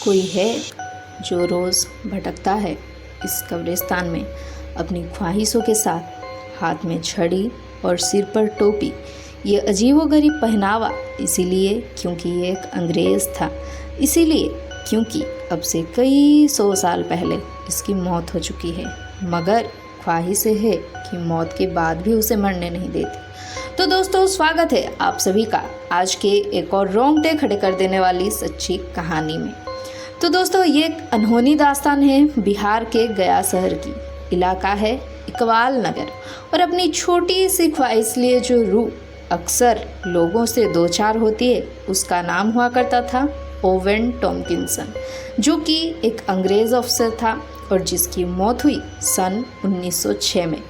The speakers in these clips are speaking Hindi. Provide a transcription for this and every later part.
कोई है जो रोज़ भटकता है इस कब्रिस्तान में अपनी ख्वाहिशों के साथ, हाथ में छड़ी और सिर पर टोपी। ये अजीबोगरीब पहनावा इसीलिए क्योंकि ये एक अंग्रेज़ था, इसीलिए क्योंकि अब से कई 100 साल पहले इसकी मौत हो चुकी है, मगर ख्वाहिश है कि मौत के बाद भी उसे मरने नहीं देती। तो दोस्तों, स्वागत है आप सभी का आज के एक और रोंगटे खड़े कर देने वाली सच्ची कहानी में। तो दोस्तों, ये एक अनहोनी दास्तान है बिहार के गया शहर की। इलाका है इकबाल नगर और अपनी छोटी सी ख्वाहिश लिए जो रूह अक्सर लोगों से दो चार होती है, उसका नाम हुआ करता था ओवेन टॉम्किंसन, जो कि एक अंग्रेज़ अफसर था और जिसकी मौत हुई सन 1906 में।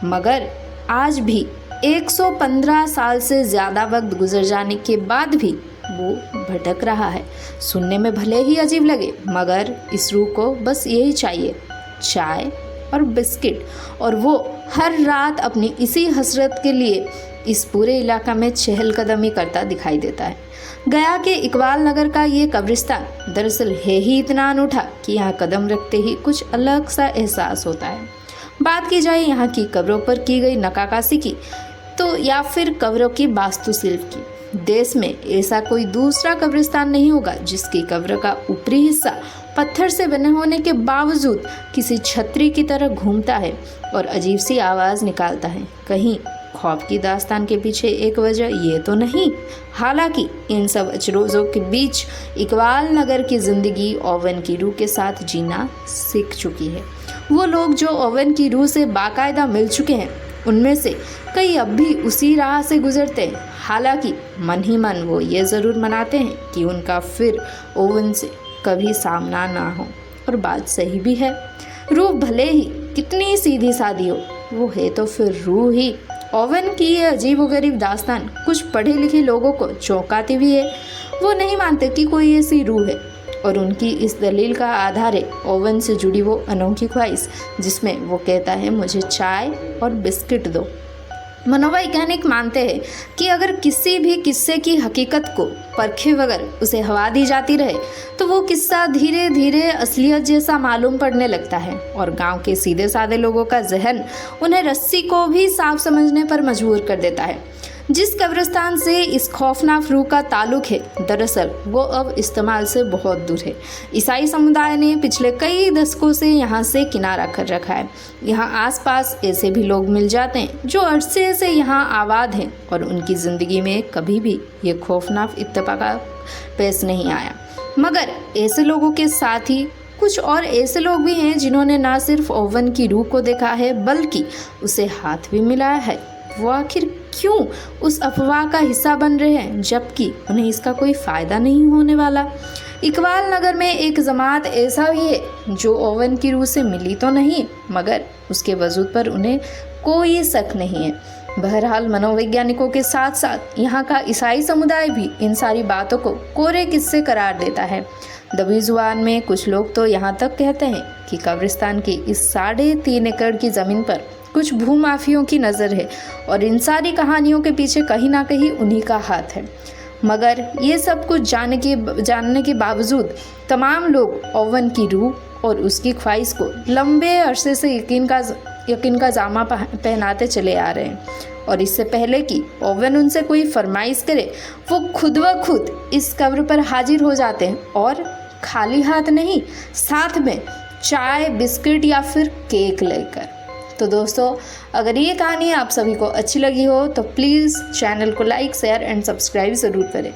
मगर आज भी 115 साल से ज़्यादा वक्त गुजर जाने के बाद भी वो भटक रहा है। सुनने में भले ही अजीब लगे, मगर इस रूह को बस यही चाहिए, चाय और बिस्किट, और वो हर रात अपनी इसी हसरत के लिए इस पूरे इलाका में चहलकदमी करता दिखाई देता है। गया के इकबाल नगर का ये कब्रिस्तान दरअसल है ही इतना अनूठा कि यहाँ कदम रखते ही कुछ अलग सा एहसास होता है। बात की जाए यहाँ की कब्रों पर की गई नक्काशी की तो या फिर कब्रों की वास्तुशिल्प की, देश में ऐसा कोई दूसरा कब्रिस्तान नहीं होगा जिसकी कब्र का ऊपरी हिस्सा पत्थर से बने होने के बावजूद किसी छतरी की तरह घूमता है और अजीब सी आवाज़ निकालता है। कहीं खौफ की दास्तान के पीछे एक वजह ये तो नहीं। हालांकि इन सब अचरोज़ों के बीच इकबाल नगर की ज़िंदगी ओवेन की रूह के साथ जीना सीख चुकी है। वो लोग जो ओवेन की रूह से बाकायदा मिल चुके हैं, उनमें से कई अब भी उसी राह से गुजरते हैं। हालांकि मन ही मन वो ये ज़रूर मनाते हैं कि उनका फिर ओवेन से कभी सामना ना हो। और बात सही भी है, रूह भले ही कितनी सीधी सादी हो, वो है तो फिर रूह ही। ओवेन की ये अजीबोगरीब दास्तान कुछ पढ़े लिखे लोगों को चौंकाती भी है। वो नहीं मानते कि कोई ऐसी रूह है, और उनकी इस दलील का आधार है ओवेन से जुड़ी वो अनोखी ख्वाहिश, जिसमें वो कहता है मुझे चाय और बिस्किट दो। मनोवैज्ञानिक मानते हैं कि अगर किसी भी किस्से की हकीकत को परखे बगैर उसे हवा दी जाती रहे तो वो किस्सा धीरे धीरे असलियत जैसा मालूम पड़ने लगता है, और गांव के सीधे साधे लोगों का जहन उन्हें रस्सी को भी साफ समझने पर मजबूर कर देता है। जिस कब्रिस्तान से इस खौफनाक रूह का ताल्लुक है, दरअसल वो अब इस्तेमाल से बहुत दूर है। ईसाई समुदाय ने पिछले कई दशकों से यहाँ से किनारा कर रखा है। यहाँ आसपास ऐसे भी लोग मिल जाते हैं जो अरसे से यहाँ आबाद हैं, और उनकी ज़िंदगी में कभी भी ये खौफनाक इत्तेफाक पेश नहीं आया। मगर ऐसे लोगों के साथ ही कुछ और ऐसे लोग भी हैं जिन्होंने ना सिर्फ ओवेन की रूह को देखा है, बल्कि उसे हाथ भी मिलाया है। वो आखिर क्यों उस अफवाह का हिस्सा बन रहे हैं, जबकि उन्हें इसका कोई फ़ायदा नहीं होने वाला। इकबाल नगर में एक जमात ऐसा भी है जो ओवेन की रूह से मिली तो नहीं, मगर उसके वजूद पर उन्हें कोई शक नहीं है। बहरहाल, मनोवैज्ञानिकों के साथ साथ यहाँ का ईसाई समुदाय भी इन सारी बातों को कोरे किस्से करार देता है। दबी जुबान में कुछ लोग तो यहाँ तक कहते हैं कि कब्रिस्तान की इस 3.5 एकड़ की ज़मीन पर कुछ भूमाफियों की नज़र है, और इन सारी कहानियों के पीछे कहीं ना कहीं उन्हीं का हाथ है। मगर ये सब कुछ जानने के बावजूद तमाम लोग ओवेन की रूह और उसकी ख्वाहिश को लंबे अरसे से यकीन का जामा पहनाते चले आ रहे हैं। और इससे पहले कि ओवेन उनसे कोई फरमाइश करे, वो खुद व खुद इस कब्र पर हाजिर हो जाते हैं, और खाली हाथ नहीं, साथ में चाय, बिस्किट या फिर केक लेकर। तो दोस्तों, अगर ये कहानी आप सभी को अच्छी लगी हो तो प्लीज़ चैनल को लाइक, शेयर एंड सब्सक्राइब ज़रूर करें।